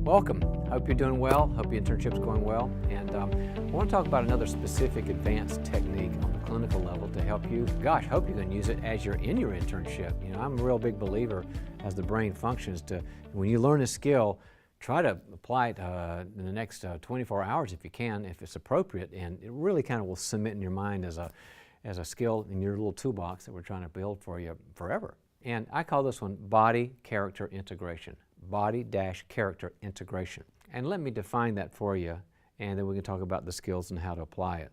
Welcome. Hope you're doing well. Hope your internship's going well. And I want to talk about another specific advanced technique on the clinical level to help you. Gosh, hope you can use it as you're in your internship. You know, I'm a real big believer as the brain functions to, when you learn a skill, try to apply it in the next 24 hours if you can, if it's appropriate, and it really kind of will cement in your mind as a skill in your little toolbox that we're trying to build for you forever. And I call this one body-character integration. Body-character integration. And let me define that for you, and then we can talk about the skills and how to apply it.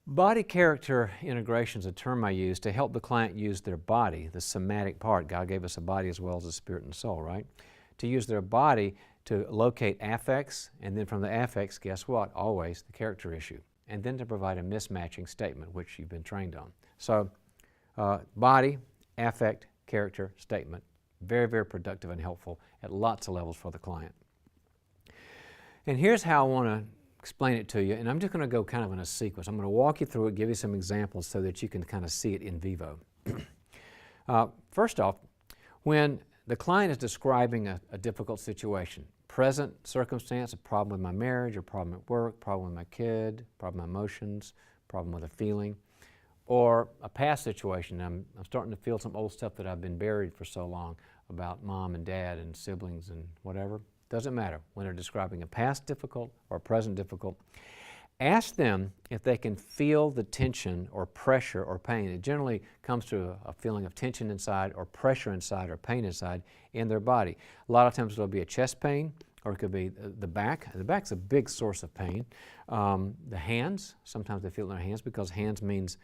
Body-character integration is a term I use to help the client use their body, the somatic part. God gave us a body as well as a spirit and soul, right? To use their body to locate affects, and then from the affects, guess what? Always the character issue. And then to provide a mismatching statement, which you've been trained on. So, body, affect, character, statement. Very, very productive and helpful at lots of levels for the client. And here's how I want to explain it to you, and I'm just going to go kind of in a sequence. I'm going to walk you through it, give you some examples so that you can kind of see it in vivo. First off, when the client is describing a difficult situation, present circumstance, a problem with my marriage, or problem at work, problem with my kid, problem with emotions, problem with a feeling, or a past situation. I'm starting to feel some old stuff that I've been buried for so long about mom and dad and siblings and whatever. Doesn't matter when they're describing a past difficult or a present difficult. Ask them if they can feel the tension or pressure or pain. It generally comes to a feeling of tension inside or pressure inside or pain inside in their body. A lot of times it'll be a chest pain, or it could be the back. The back's a big source of pain. The hands, sometimes they feel in their hands because hands means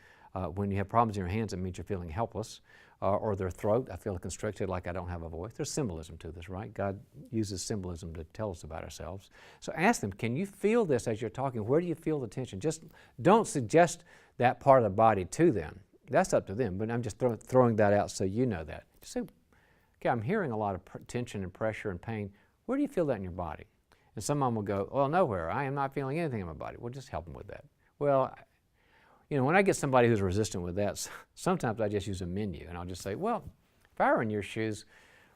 when you have problems in your hands, it means you're feeling helpless. Or their throat, I feel constricted like I don't have a voice. There's symbolism to this, right? God uses symbolism to tell us about ourselves. So ask them, can you feel this as you're talking? Where do you feel the tension? Just don't suggest that part of the body to them. That's up to them, but I'm just throwing that out so you know that. Just say, okay, I'm hearing a lot of tension and pressure and pain. Where do you feel that in your body? And some of them will go, well, nowhere. I am not feeling anything in my body. We'll just help them with that. Well, you know, when I get somebody who's resistant with that, sometimes I just use a menu and I'll just say, well, if I were in your shoes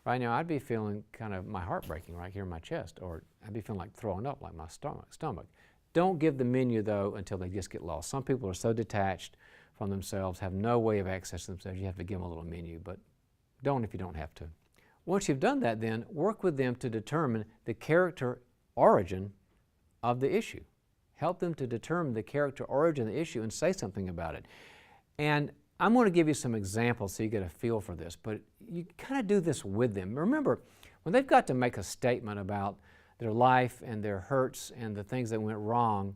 right now, I'd be feeling kind of my heart breaking right here in my chest, or I'd be feeling like throwing up like my stomach. Don't give the menu though until they just get lost. Some people are so detached from themselves, have no way of accessing themselves, you have to give them a little menu, but don't if you don't have to. Once you've done that, then work with them to determine the character origin of the issue. Help them to determine the character origin of the issue and say something about it. And I'm going to give you some examples so you get a feel for this, but you kind of do this with them. Remember, when they've got to make a statement about their life and their hurts and the things that went wrong,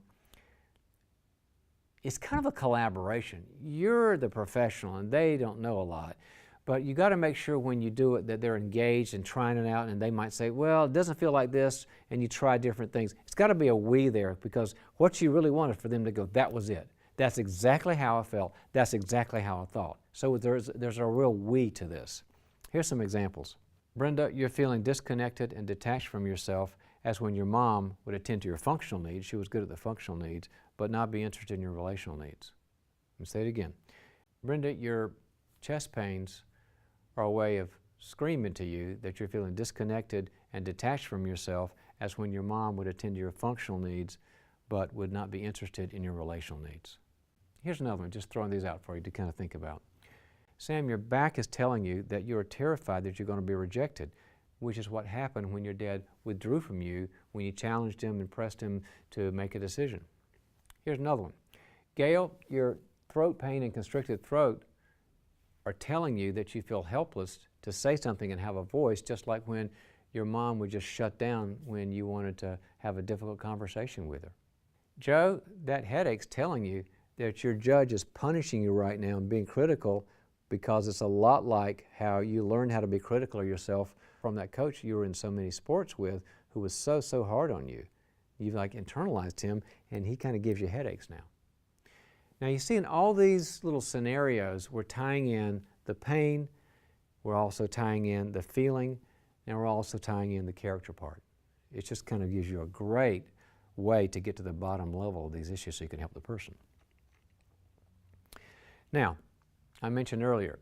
it's kind of a collaboration. You're the professional and they don't know a lot. But you got to make sure when you do it that they're engaged and trying it out, and they might say, well, it doesn't feel like this, and you try different things. It's got to be a we there, because what you really want is for them to go, that was it. That's exactly how I felt. That's exactly how I thought. So there's a real we to this. Here's some examples. Brenda, you're feeling disconnected and detached from yourself as when your mom would attend to your functional needs. She was good at the functional needs, but not be interested in your relational needs. Let me say it again. Brenda, your chest pains are a way of screaming to you that you're feeling disconnected and detached from yourself as when your mom would attend to your functional needs but would not be interested in your relational needs. Here's another one, just throwing these out for you to kind of think about. Sam, your back is telling you that you're terrified that you're going to be rejected, which is what happened when your dad withdrew from you when you challenged him and pressed him to make a decision. Here's another one. Gail, your throat pain and constricted throat are telling you that you feel helpless to say something and have a voice, just like when your mom would just shut down when you wanted to have a difficult conversation with her. Joe, that headache's telling you that your judge is punishing you right now and being critical, because it's a lot like how you learned how to be critical of yourself from that coach you were in so many sports with, who was so hard on you. You've like internalized him, and he kind of gives you headaches now. Now you see, in all these little scenarios, we're tying in the pain, we're also tying in the feeling, and we're also tying in the character part. It just kind of gives you a great way to get to the bottom level of these issues so you can help the person. Now, I mentioned earlier,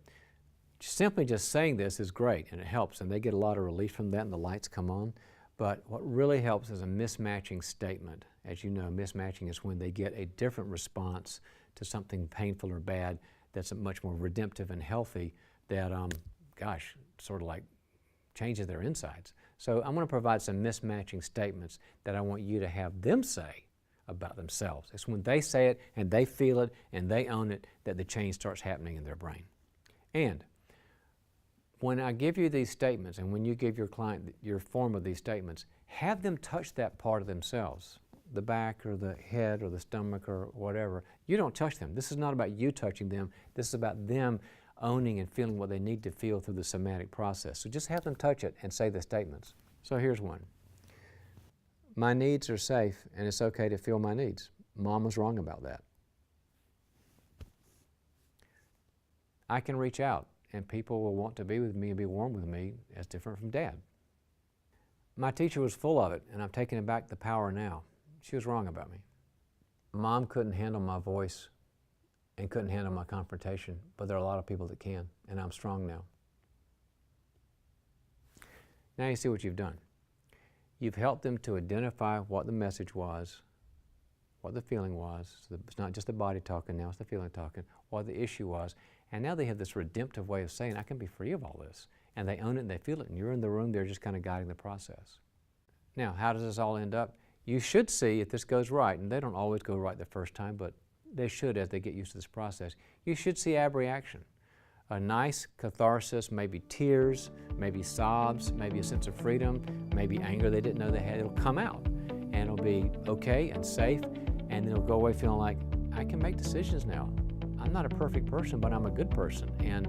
simply just saying this is great and it helps, and they get a lot of relief from that and the lights come on. But what really helps is a mismatching statement. As you know, mismatching is when they get a different response to something painful or bad that's much more redemptive and healthy that, sort of like changes their insides. So I'm going to provide some mismatching statements that I want you to have them say about themselves. It's when they say it and they feel it and they own it that the change starts happening in their brain. And when I give you these statements and when you give your client your form of these statements, have them touch that part of themselves, the back or the head or the stomach or whatever. You don't touch them. This is not about you touching them. This is about them owning and feeling what they need to feel through the somatic process. So just have them touch it and say the statements. So here's one. My needs are safe and it's okay to feel my needs. Mom was wrong about that. I can reach out and people will want to be with me and be warm with me as different from Dad. My teacher was full of it and I'm taking back the power now. She was wrong about me. Mom couldn't handle my voice and couldn't handle my confrontation, but there are a lot of people that can, and I'm strong now. Now you see what you've done. You've helped them to identify what the message was, what the feeling was. So it's not just the body talking now, it's the feeling talking, what the issue was. And now they have this redemptive way of saying, I can be free of all this. And they own it and they feel it, and you're in the room, they're just kind of guiding the process. Now, how does this all end up? You should see if this goes right, and they don't always go right the first time, but they should as they get used to this process. You should see abreaction. A nice catharsis, maybe tears, maybe sobs, maybe a sense of freedom, maybe anger they didn't know they had. It'll come out, and it'll be okay and safe, and they'll go away feeling like, I can make decisions now. I'm not a perfect person, but I'm a good person, and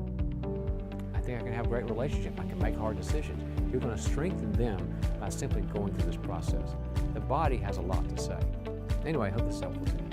I think I can have a great relationship. I can make hard decisions. You're going to strengthen them by simply going through this process. The body has a lot to say. Anyway, I hope this is helpful to you.